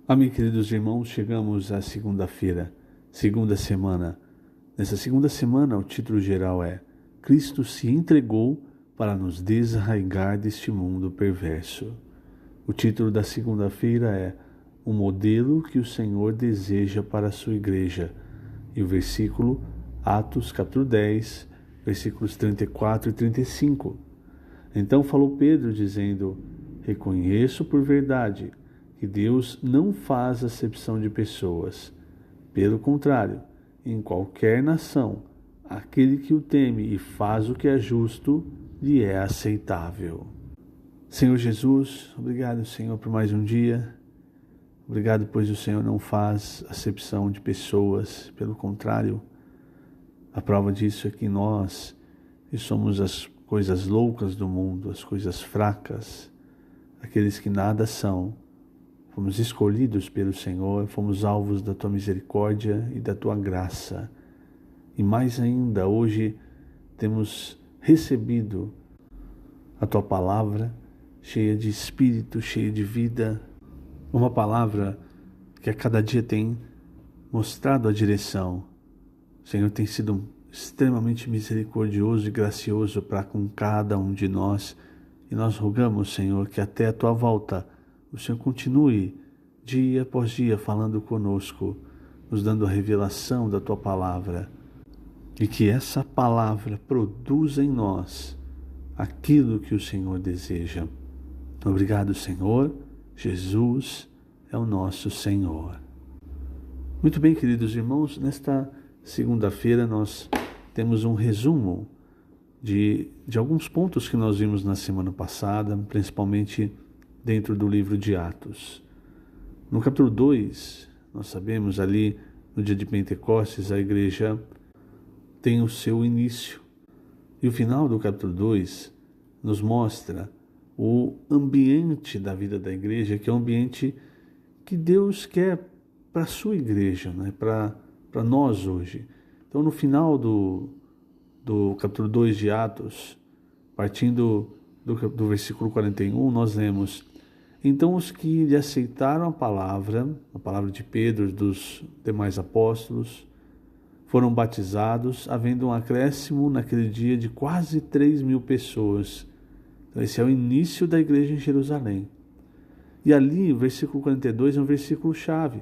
Amém, queridos irmãos, chegamos à segunda-feira, segunda semana. Nessa segunda semana, o título geral é Cristo se entregou para nos desarraigar deste mundo perverso. O título da segunda-feira é O modelo que o Senhor deseja para a sua igreja. E o versículo, Atos capítulo 10, versículos 34 e 35. Então falou Pedro, dizendo: Reconheço por verdade que Deus não faz acepção de pessoas. Pelo contrário, em qualquer nação, aquele que o teme e faz o que é justo, lhe é aceitável. Senhor Jesus, obrigado, Senhor, por mais um dia. Obrigado, pois o Senhor não faz acepção de pessoas. Pelo contrário, a prova disso é que nós, que somos as coisas loucas do mundo, as coisas fracas, aqueles que nada são, fomos escolhidos pelo Senhor, fomos alvos da Tua misericórdia e da Tua graça. E mais ainda, hoje temos recebido a Tua palavra, cheia de espírito, cheia de vida, uma palavra que a cada dia tem mostrado a direção. O Senhor tem sido extremamente misericordioso e gracioso para com cada um de nós. E nós rogamos, Senhor, que até a Tua volta o Senhor continue dia após dia falando conosco, nos dando a revelação da Tua palavra. E que essa palavra produza em nós aquilo que o Senhor deseja. Obrigado, Senhor. Jesus é o nosso Senhor. Muito bem, queridos irmãos, nesta segunda-feira nós temos um resumo de alguns pontos que nós vimos na semana passada, principalmente dentro do livro de Atos. No capítulo 2, nós sabemos ali, no dia de Pentecostes, a igreja tem o seu início. E o final do capítulo 2 nos mostra o ambiente da vida da igreja, que é um ambiente que Deus quer para a sua igreja, né? Para nós hoje. Então, no final do capítulo 2 de Atos, partindo do versículo 41, nós lemos: Então os que lhe aceitaram a palavra de Pedro e dos demais apóstolos, foram batizados, havendo um acréscimo naquele dia de quase 3.000 pessoas. Então, esse é o início da igreja em Jerusalém. E ali, o versículo 42 é um versículo chave.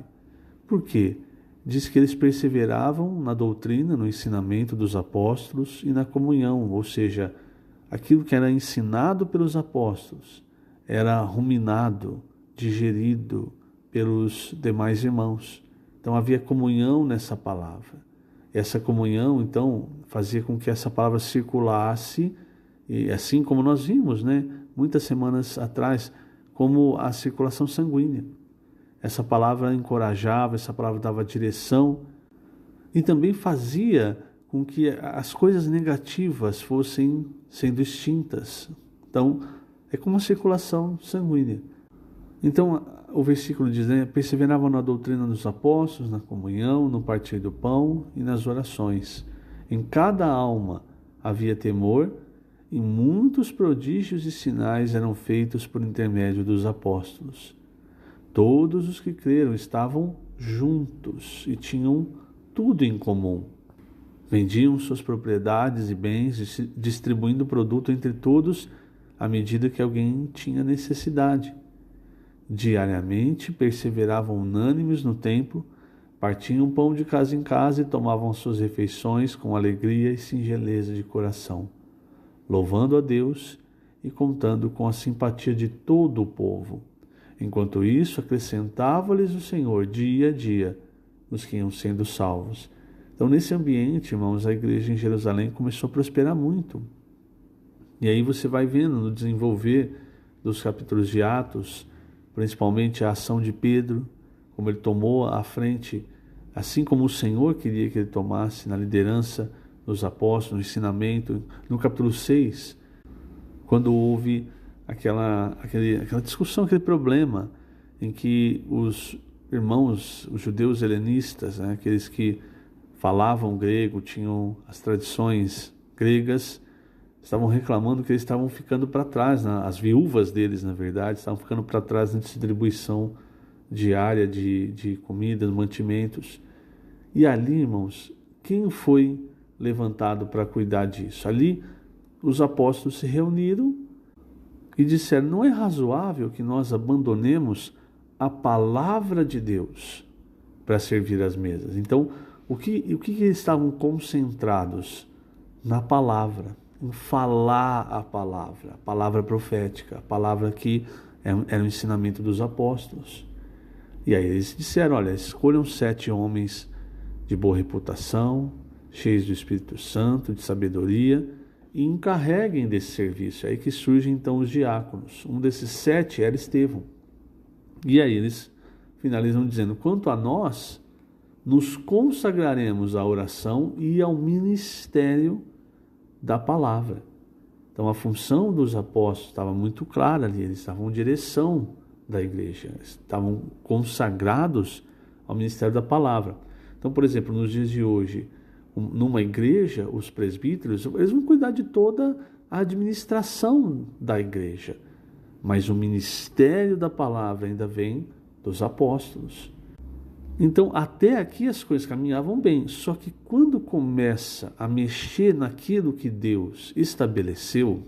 Por quê? Diz que eles perseveravam na doutrina, no ensinamento dos apóstolos e na comunhão, ou seja, aquilo que era ensinado pelos apóstolos era ruminado, digerido pelos demais irmãos. Então havia comunhão nessa palavra. Essa comunhão, então, fazia com que essa palavra circulasse, e assim como nós vimos, né, muitas semanas atrás, como a circulação sanguínea. Essa palavra encorajava, essa palavra dava direção e também fazia com que as coisas negativas fossem sendo extintas. Então, é como a circulação sanguínea. Então, o versículo diz, né, perseveravam na doutrina dos apóstolos, na comunhão, no partir do pão e nas orações. Em cada alma havia temor, e muitos prodígios e sinais eram feitos por intermédio dos apóstolos. Todos os que creram estavam juntos e tinham tudo em comum. Vendiam suas propriedades e bens, distribuindo o produto entre todos à medida que alguém tinha necessidade. Diariamente perseveravam unânimes no templo, partiam pão de casa em casa e tomavam suas refeições com alegria e singeleza de coração, louvando a Deus e contando com a simpatia de todo o povo. Enquanto isso, acrescentava-lhes o Senhor dia a dia os que iam sendo salvos. Então, nesse ambiente, irmãos, a igreja em Jerusalém começou a prosperar muito. E aí você vai vendo no desenvolver dos capítulos de Atos, principalmente a ação de Pedro, como ele tomou à frente, assim como o Senhor queria que ele tomasse na liderança dos apóstolos, no ensinamento. No capítulo 6, quando houve aquela discussão, aquele problema em que os irmãos, os judeus helenistas, né, aqueles que falavam grego, tinham as tradições gregas, estavam reclamando que eles estavam ficando para trás, as viúvas deles, na verdade, estavam ficando para trás na distribuição diária de comida, mantimentos. E ali, irmãos, quem foi levantado para cuidar disso? Ali os apóstolos se reuniram e disseram: não é razoável que nós abandonemos a palavra de Deus para servir as mesas. Então, o que eles estavam concentrados? Na palavra, em falar a palavra profética, a palavra que era o ensinamento dos apóstolos. E aí eles disseram: olha, escolham 7 homens de boa reputação, cheios do Espírito Santo, de sabedoria, e encarreguem desse serviço. É aí que surgem então os diáconos. Um desses 7 era Estevão. E aí eles finalizam dizendo: quanto a nós, nos consagraremos à oração e ao ministério da palavra. Então a função dos apóstolos estava muito clara ali, eles estavam em direção da igreja, estavam consagrados ao ministério da palavra. Então, por exemplo, nos dias de hoje, numa igreja, os presbíteros, eles vão cuidar de toda a administração da igreja, mas o ministério da palavra ainda vem dos apóstolos. Então, até aqui as coisas caminhavam bem, só que quando começa a mexer naquilo que Deus estabeleceu,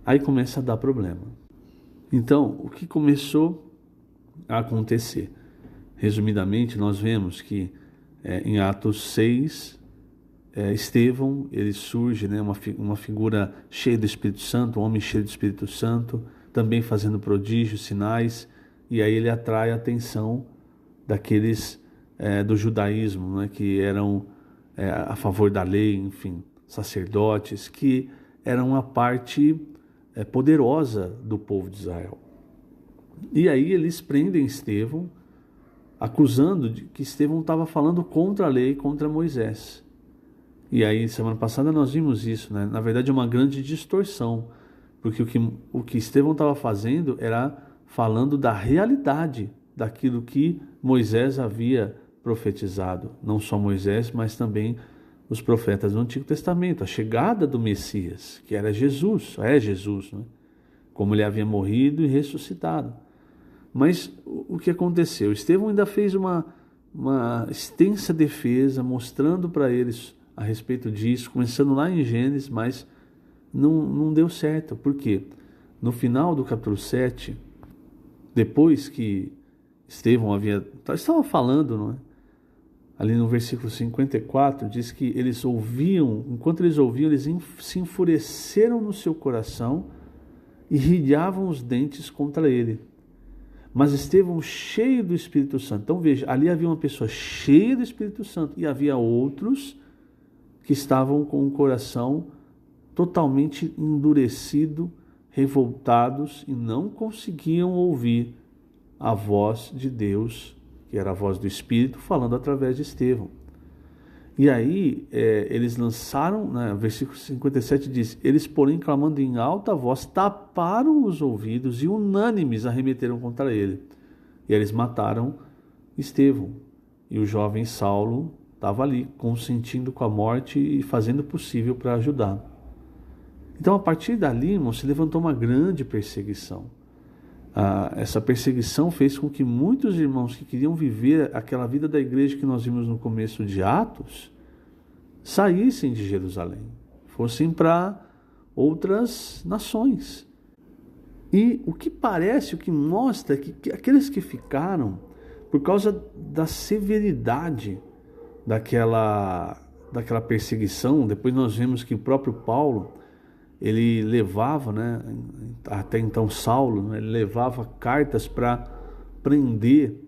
aí começa a dar problema. Então, o que começou a acontecer? Resumidamente, nós vemos que em Atos 6, Estevão, ele surge, né, uma figura cheia do Espírito Santo, um homem cheio do Espírito Santo, também fazendo prodígios, sinais, e aí ele atrai a atenção daqueles do judaísmo, né, que eram a favor da lei, enfim, sacerdotes, que eram a parte poderosa do povo de Israel. E aí eles prendem Estevão, acusando de que Estevão estava falando contra a lei, contra Moisés. E aí, semana passada nós vimos isso, né? Na verdade é uma grande distorção, porque o que Estevão estava fazendo era falando da realidade daquilo que Moisés havia profetizado. Não só Moisés, mas também os profetas do Antigo Testamento, a chegada do Messias, que era Jesus, né? Como ele havia morrido e ressuscitado. Mas o que aconteceu? Estevão ainda fez uma extensa defesa, mostrando para eles a respeito disso, começando lá em Gênesis, mas não deu certo. Por quê? No final do capítulo 7, depois que Estevão estava falando, não é? Ali no versículo 54, diz que eles ouviam, enquanto eles ouviam, eles se enfureceram no seu coração e rilhavam os dentes contra ele. Mas Estevão, cheio do Espírito Santo. Então veja, ali havia uma pessoa cheia do Espírito Santo e havia outros que estavam com o coração totalmente endurecido, revoltados, e não conseguiam ouvir a voz de Deus, que era a voz do Espírito, falando através de Estevão. E aí eles lançaram, né, versículo 57 diz: eles, porém, clamando em alta voz, taparam os ouvidos e unânimes arremeteram contra ele. E eles mataram Estevão. E o jovem Saulo estava ali, consentindo com a morte e fazendo o possível para ajudar. Então, a partir dali, irmão, se levantou uma grande perseguição. Essa perseguição fez com que muitos irmãos que queriam viver aquela vida da igreja que nós vimos no começo de Atos, saíssem de Jerusalém, fossem para outras nações. E o que parece, o que mostra que aqueles que ficaram, por causa da severidade daquela perseguição, depois nós vemos que o próprio Paulo, ele levava, né, até então Saulo, né, ele levava cartas para prender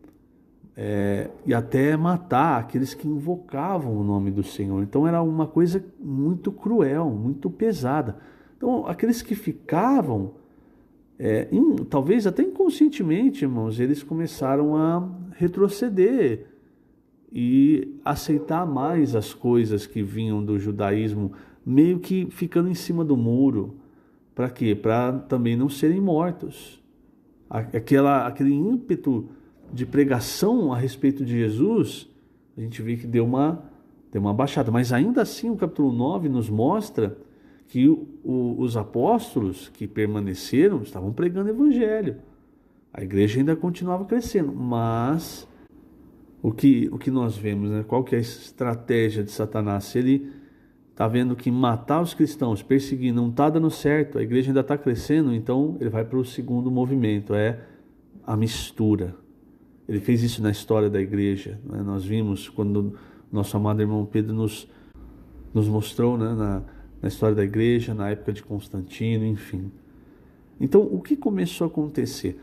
e até matar aqueles que invocavam o nome do Senhor. Então era uma coisa muito cruel, muito pesada. Então aqueles que ficavam, talvez até inconscientemente, irmãos, eles começaram a retroceder e aceitar mais as coisas que vinham do judaísmo, meio que ficando em cima do muro. Para quê? Para também não serem mortos. Aquele ímpeto de pregação a respeito de Jesus, a gente vê que deu uma baixada. Mas ainda assim o capítulo 9 nos mostra que os apóstolos que permaneceram estavam pregando o evangelho. A igreja ainda continuava crescendo, mas o que nós vemos, né? Qual que é a estratégia de Satanás? Se ele está vendo que matar os cristãos, perseguir, não está dando certo, a igreja ainda está crescendo, então ele vai para o segundo movimento, é a mistura. Ele fez isso na história da igreja, né? Nós vimos quando nosso amado irmão Pedro nos mostrou, né? Na história da igreja, na época de Constantino, enfim. Então, o que começou a acontecer?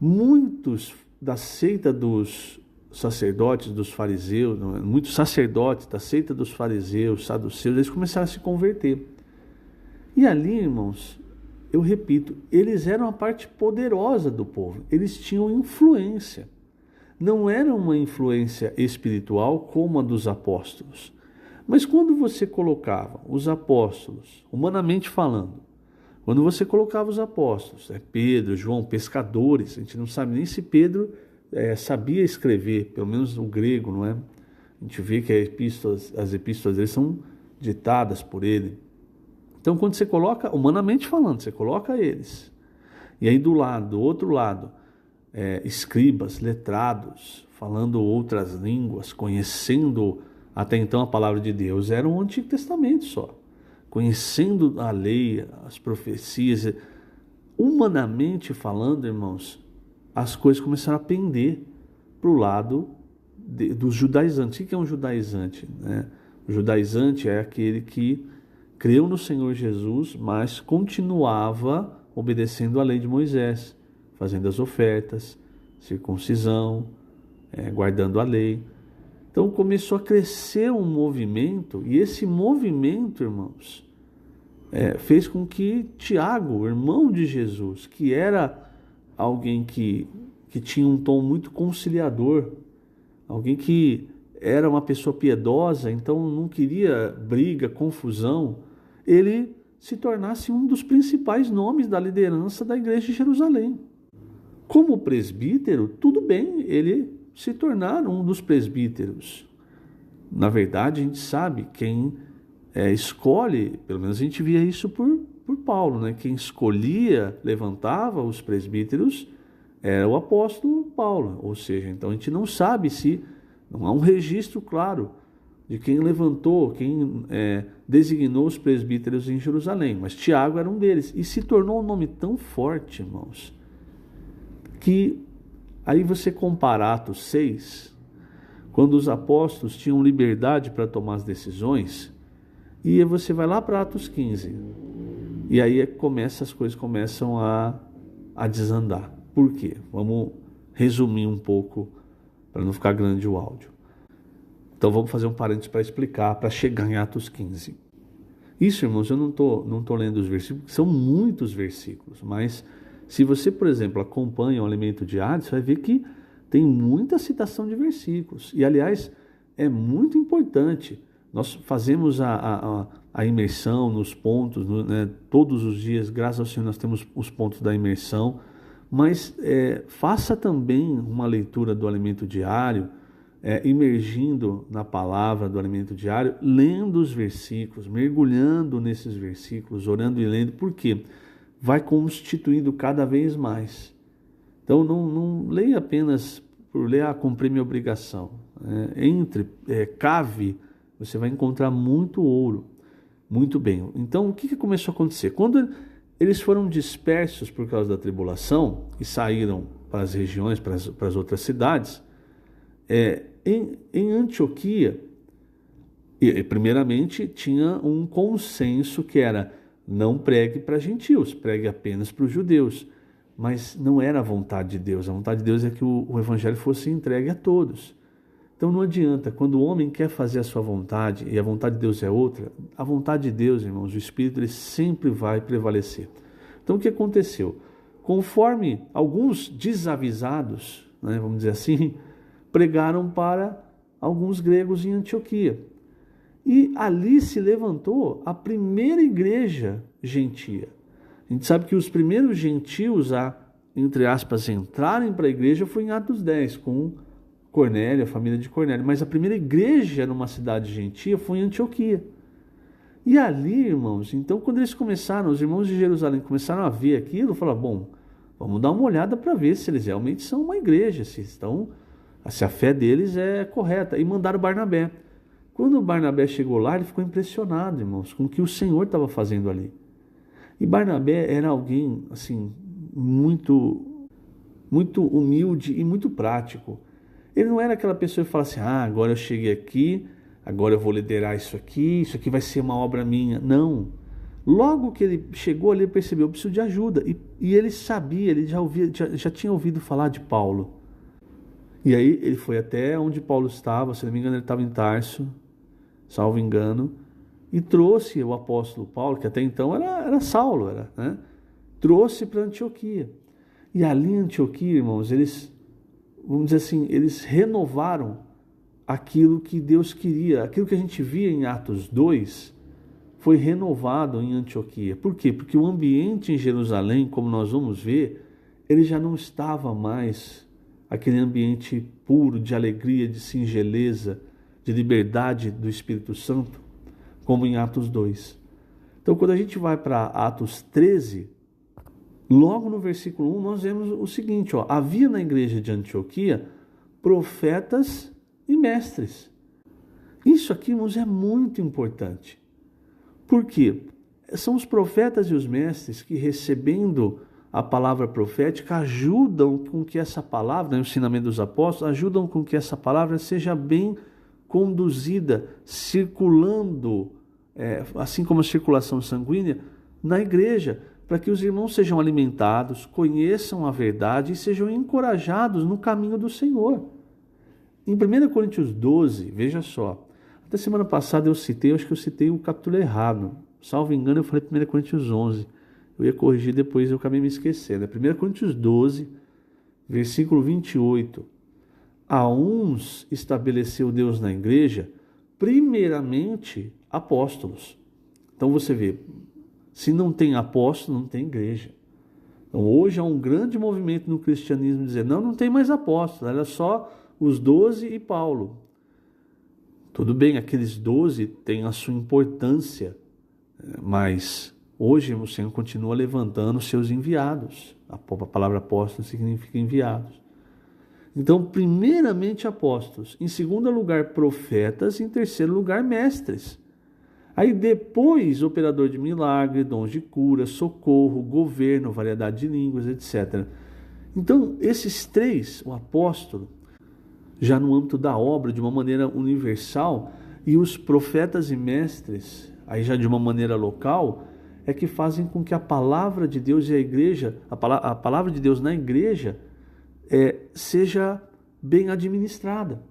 Muitos da seita dos sacerdotes, dos fariseus, muitos sacerdotes da seita dos fariseus, saduceus, eles começaram a se converter. E ali, irmãos, eu repito, eles eram a parte poderosa do povo, eles tinham influência. Não era uma influência espiritual como a dos apóstolos. Mas quando você colocava os apóstolos, humanamente falando, quando você colocava os apóstolos, Pedro, João, pescadores, a gente não sabe nem se Pedro sabia escrever, pelo menos no grego, não é? A gente vê que as epístolas dele são ditadas por ele. Então, quando você coloca, humanamente falando, você coloca eles, e aí do outro lado, escribas, letrados, falando outras línguas, conhecendo até então a palavra de Deus, era um Antigo Testamento só, conhecendo a lei, as profecias, humanamente falando, irmãos, as coisas começaram a pender para o lado dos judaizantes. O que é um judaizante? O judaizante é aquele que creu no Senhor Jesus, mas continuava obedecendo a lei de Moisés, fazendo as ofertas, circuncisão, guardando a lei. Então começou a crescer um movimento, e esse movimento, irmãos, fez com que Tiago, irmão de Jesus, que era alguém que tinha um tom muito conciliador, alguém que era uma pessoa piedosa, então não queria briga, confusão, ele se tornasse um dos principais nomes da liderança da igreja de Jerusalém. Como presbítero, tudo bem, ele se tornar um dos presbíteros. Na verdade, a gente sabe quem escolhe, pelo menos a gente via isso por Paulo, né? Quem escolhia, levantava os presbíteros era o apóstolo Paulo, ou seja, então a gente não sabe não há um registro claro de quem levantou, quem designou os presbíteros em Jerusalém, mas Tiago era um deles, e se tornou um nome tão forte, irmãos, que aí você compara Atos 6, quando os apóstolos tinham liberdade para tomar as decisões, e você vai lá para Atos 15, e aí as coisas começam a desandar. Por quê? Vamos resumir um pouco, para não ficar grande o áudio. Então vamos fazer um parênteses para explicar, para chegar em Atos 15. Isso, irmãos, eu não tô lendo os versículos, são muitos versículos, mas se você, por exemplo, acompanha o Alimento Diário, você vai ver que tem muita citação de versículos. E, aliás, é muito importante. Nós fazemos a imersão nos pontos, né? Todos os dias, graças ao Senhor, nós temos os pontos da imersão. Mas faça também uma leitura do Alimento Diário, imergindo na palavra do Alimento Diário, lendo os versículos, mergulhando nesses versículos, orando e lendo. Por quê? Vai constituindo cada vez mais. Então, não leia apenas por ler, cumprir minha obrigação. Cave, você vai encontrar muito ouro. Muito bem. Então, o que começou a acontecer? Quando eles foram dispersos por causa da tribulação e saíram para as regiões, para as outras cidades, em Antioquia, primeiramente, tinha um consenso que era: não pregue para gentios, pregue apenas para os judeus. Mas não era a vontade de Deus. A vontade de Deus é que o evangelho fosse entregue a todos. Então não adianta, quando o homem quer fazer a sua vontade e a vontade de Deus é outra, a vontade de Deus, irmãos, o Espírito, ele sempre vai prevalecer. Então o que aconteceu? Conforme alguns desavisados, né, vamos dizer assim, pregaram para alguns gregos em Antioquia. E ali se levantou a primeira igreja gentia. A gente sabe que os primeiros gentios a, entre aspas, entrarem para a igreja foi em Atos 10, com Cornélio, a família de Cornélio. Mas a primeira igreja numa cidade gentia foi em Antioquia. E ali, irmãos, então quando eles começaram, os irmãos de Jerusalém começaram a ver aquilo, falaram: bom, Vamos dar uma olhada para ver se eles realmente são uma igreja, se a fé deles é correta. E mandaram Barnabé. Quando o Barnabé chegou lá, ele ficou impressionado, irmãos, com o que o Senhor estava fazendo ali. E Barnabé era alguém, assim, muito, muito humilde e muito prático. Ele não era aquela pessoa que fala assim, agora eu cheguei aqui, agora eu vou liderar isso aqui vai ser uma obra minha. Não. Logo que ele chegou ali, ele percebeu, eu preciso de ajuda. E ele sabia, ele já tinha ouvido falar de Paulo. E aí ele foi até onde Paulo estava, se não me engano ele estava em Tarso, salvo engano, e trouxe o apóstolo Paulo, que até então era Saulo, né? Trouxe para Antioquia. E ali em Antioquia, irmãos, vamos dizer assim, eles renovaram aquilo que Deus queria, aquilo que a gente via em Atos 2, foi renovado em Antioquia. Por quê? Porque o ambiente em Jerusalém, como nós vamos ver, ele já não estava mais aquele ambiente puro de alegria, de singeleza, de liberdade do Espírito Santo, como em Atos 2. Então, quando a gente vai para Atos 13, logo no versículo 1, nós vemos o seguinte, havia na igreja de Antioquia profetas e mestres. Isso aqui, irmãos, é muito importante. Por quê? São os profetas e os mestres que, recebendo a palavra profética, ajudam com que essa palavra, o ensinamento dos apóstolos, ajudam com que essa palavra seja bem conduzida, circulando, assim como a circulação sanguínea, na igreja, para que os irmãos sejam alimentados, conheçam a verdade e sejam encorajados no caminho do Senhor. Em 1 Coríntios 12, veja só, até semana passada eu acho que eu citei o capítulo errado. Salvo engano, eu falei 1 Coríntios 11. Eu ia corrigir depois, eu acabei me esquecendo. 1 Coríntios 12, versículo 28. A uns estabeleceu Deus na igreja, primeiramente apóstolos. Então você vê, se não tem apóstolo, não tem igreja. Então hoje há um grande movimento no cristianismo dizer, não tem mais apóstolo, era só os 12 e Paulo. Tudo bem, aqueles 12 têm a sua importância, mas hoje o Senhor continua levantando os seus enviados. A palavra apóstolo significa enviados. Então, primeiramente apóstolos, em segundo lugar profetas, em terceiro lugar mestres. Aí depois operador de milagre, dons de cura, socorro, governo, variedade de línguas, etc. Então, esses três, o apóstolo, já no âmbito da obra, de uma maneira universal, e os profetas e mestres, aí já de uma maneira local, é que fazem com que a palavra de Deus e a igreja, a palavra de Deus na igreja, seja bem administrada.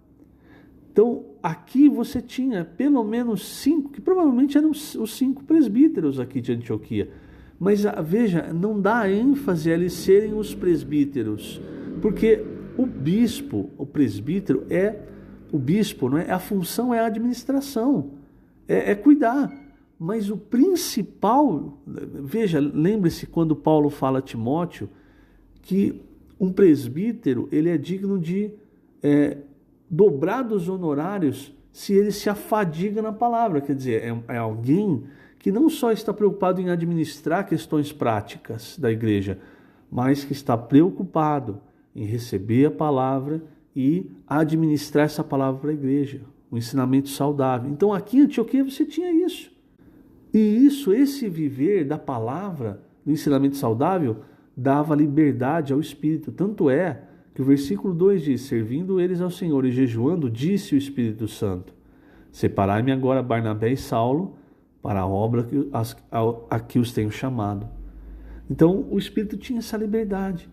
Então, aqui você tinha pelo menos 5, que provavelmente eram os 5 presbíteros aqui de Antioquia. Mas veja, não dá ênfase a eles serem os presbíteros, porque o bispo, o presbítero o bispo, não é? A função é a administração, é cuidar. Mas o principal, veja, lembre-se quando Paulo fala a Timóteo que um presbítero ele é digno de dobrar dos honorários se ele se afadiga na palavra. Quer dizer, é alguém que não só está preocupado em administrar questões práticas da igreja, mas que está preocupado em receber a palavra e administrar essa palavra para a igreja, um ensinamento saudável. Então aqui em Antioquia você tinha isso. E esse viver da palavra, do ensinamento saudável, dava liberdade ao Espírito. Tanto é que o versículo 2 diz, servindo eles ao Senhor e jejuando, disse o Espírito Santo, separai-me agora Barnabé e Saulo para a obra a que os tenho chamado. Então o Espírito tinha essa liberdade.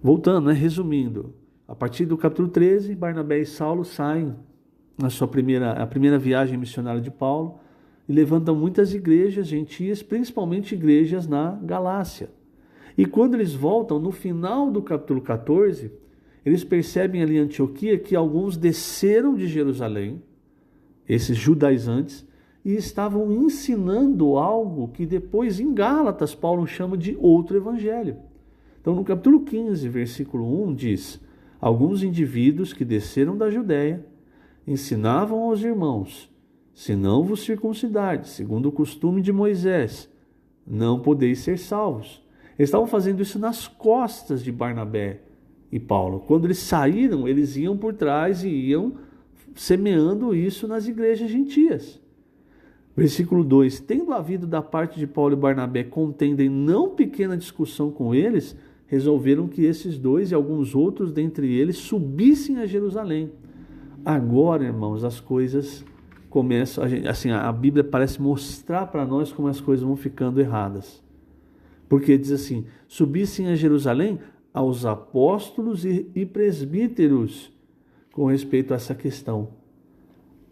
Voltando, resumindo, a partir do capítulo 13, Barnabé e Saulo saem na a primeira viagem missionária de Paulo e levantam muitas igrejas gentias, principalmente igrejas na Galácia. E quando eles voltam, no final do capítulo 14, eles percebem ali em Antioquia que alguns desceram de Jerusalém, esses judaizantes, e estavam ensinando algo que depois em Gálatas Paulo chama de outro evangelho. Então no capítulo 15, versículo 1 diz, alguns indivíduos que desceram da Judéia ensinavam aos irmãos, se não vos circuncidardes, segundo o costume de Moisés, não podeis ser salvos. Eles estavam fazendo isso nas costas de Barnabé e Paulo. Quando eles saíram, eles iam por trás e iam semeando isso nas igrejas gentias. Versículo 2: tendo havido da parte de Paulo e Barnabé contenda em não pequena discussão com eles, resolveram que esses dois e alguns outros dentre eles subissem a Jerusalém. Agora, irmãos, as coisas começam, a Bíblia parece mostrar para nós como as coisas vão ficando erradas. Porque diz assim: subissem a Jerusalém aos apóstolos e presbíteros com respeito a essa questão.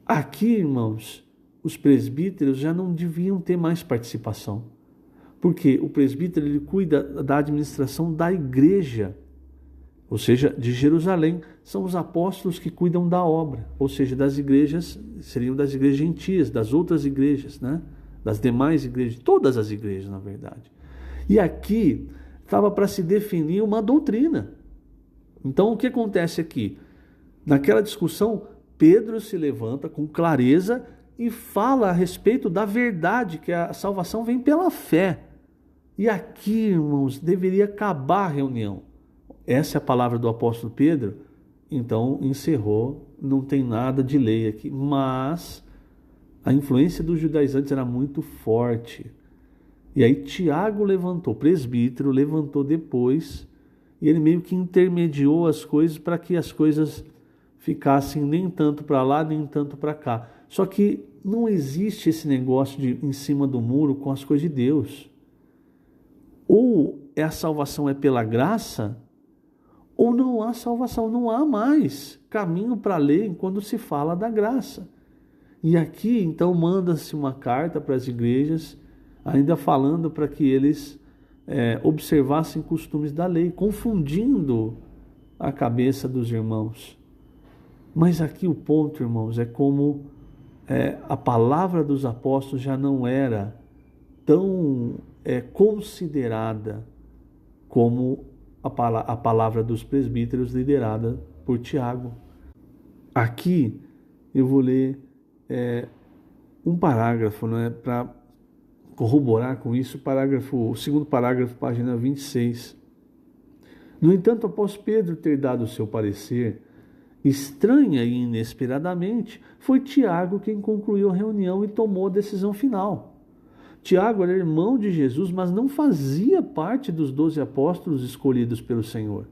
Aqui, irmãos, os presbíteros já não deviam ter mais participação. Porque o presbítero ele cuida da administração da igreja, ou seja, de Jerusalém. São os apóstolos que cuidam da obra, ou seja, das igrejas, seriam das igrejas gentias, das outras igrejas, né? Das demais igrejas, todas as igrejas, na verdade. E aqui estava para se definir uma doutrina. Então, o que acontece aqui? Naquela discussão, Pedro se levanta com clareza e fala a respeito da verdade, que a salvação vem pela fé. E aqui, irmãos, deveria acabar a reunião. Essa é a palavra do apóstolo Pedro. Então, encerrou, não tem nada de lei aqui. Mas a influência dos judaizantes era muito forte. E aí Tiago levantou, presbítero, levantou depois, e ele meio que intermediou as coisas para que as coisas ficassem nem tanto para lá, nem tanto para cá. Só que não existe esse negócio de em cima do muro com as coisas de Deus. Ou a salvação é pela graça, ou não há salvação, não há mais caminho para a lei quando se fala da graça. E aqui, então, manda-se uma carta para as igrejas, ainda falando para que eles observassem costumes da lei, confundindo a cabeça dos irmãos. Mas aqui o ponto, irmãos, é como a palavra dos apóstolos já não era tão considerada como a palavra dos presbíteros liderada por Tiago. Aqui eu vou ler um parágrafo, né, para corroborar com isso, o segundo parágrafo, página 26. No entanto, após Pedro ter dado o seu parecer, estranha e inesperadamente, foi Tiago quem concluiu a reunião e tomou a decisão final. Tiago era irmão de Jesus, mas não fazia parte dos 12 apóstolos escolhidos pelo Senhor.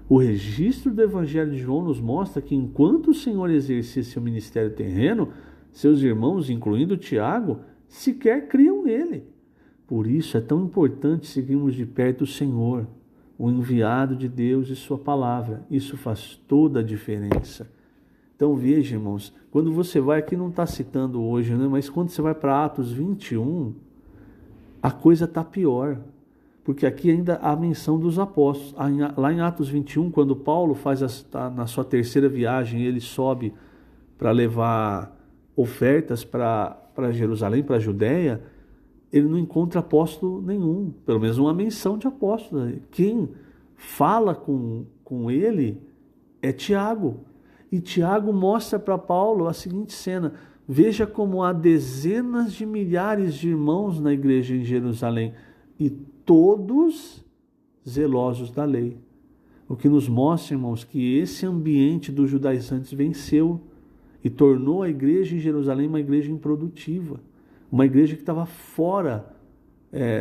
O registro do Evangelho de João nos mostra que enquanto o Senhor exercia seu ministério terreno, seus irmãos, incluindo Tiago, sequer criam nele. Por isso é tão importante seguirmos de perto o Senhor, o enviado de Deus e sua palavra. Isso faz toda a diferença. Então veja, irmãos, quando você vai, aqui não está citando hoje, né? Mas quando você vai para Atos 21, a coisa está pior. Porque aqui ainda há menção dos apóstolos. Lá em Atos 21, quando Paulo tá na sua terceira viagem, ele sobe para levar ofertas para Jerusalém, para a Judéia, ele não encontra apóstolo nenhum, pelo menos uma menção de apóstolo. Quem fala com ele é Tiago. E Tiago mostra para Paulo a seguinte cena: veja como há dezenas de milhares de irmãos na igreja em Jerusalém, e todos zelosos da lei. O que nos mostra, irmãos, que esse ambiente dos judaizantes venceu e tornou a igreja em Jerusalém uma igreja improdutiva, uma igreja que estava fora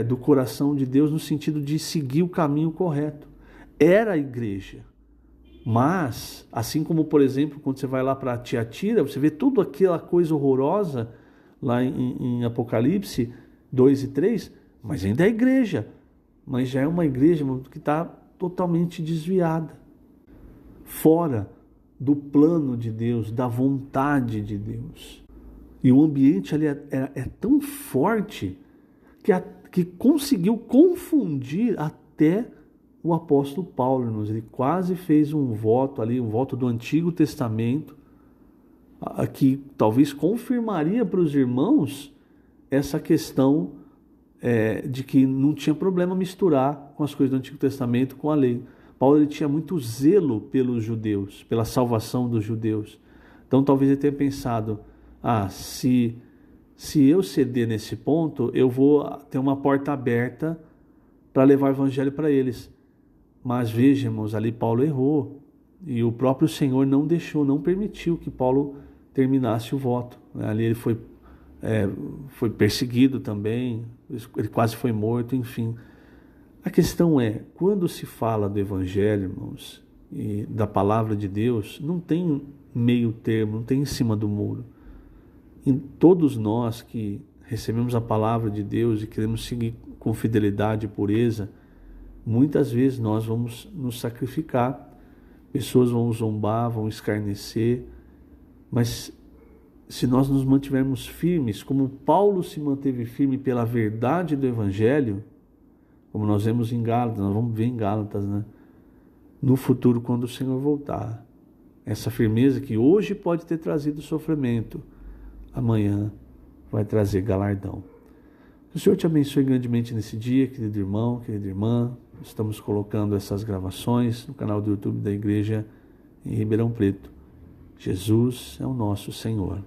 do coração de Deus, no sentido de seguir o caminho correto. Era a igreja, mas, assim como, por exemplo, quando você vai lá para Tiatira, você vê toda aquela coisa horrorosa lá em Apocalipse 2 e 3, mas ainda é igreja, mas já é uma igreja que está totalmente desviada, fora do plano de Deus, da vontade de Deus. E o ambiente ali é tão forte que conseguiu confundir até o apóstolo Paulo, irmãos. Ele quase fez um voto ali, um voto do Antigo Testamento, que talvez confirmaria para os irmãos essa questão de que não tinha problema misturar com as coisas do Antigo Testamento com a lei. Paulo ele tinha muito zelo pelos judeus, pela salvação dos judeus. Então talvez ele tenha pensado, se eu ceder nesse ponto, eu vou ter uma porta aberta para levar o evangelho para eles. Mas vejamos, ali Paulo errou, e o próprio Senhor não deixou, não permitiu que Paulo terminasse o voto. Ali ele foi perseguido também, ele quase foi morto, enfim. A questão é, quando se fala do evangelho, irmãos, e da palavra de Deus, não tem meio termo, não tem em cima do muro. E todos nós que recebemos a palavra de Deus e queremos seguir com fidelidade e pureza, muitas vezes nós vamos nos sacrificar, pessoas vão zombar, vão escarnecer, mas se nós nos mantivermos firmes, como Paulo se manteve firme pela verdade do evangelho, como nós vemos em Gálatas, nós vamos ver em Gálatas, né? No futuro, quando o Senhor voltar, essa firmeza que hoje pode ter trazido sofrimento, amanhã vai trazer galardão. Que o Senhor te abençoe grandemente nesse dia, querido irmão, querida irmã. Estamos colocando essas gravações no canal do YouTube da Igreja em Ribeirão Preto. Jesus é o nosso Senhor.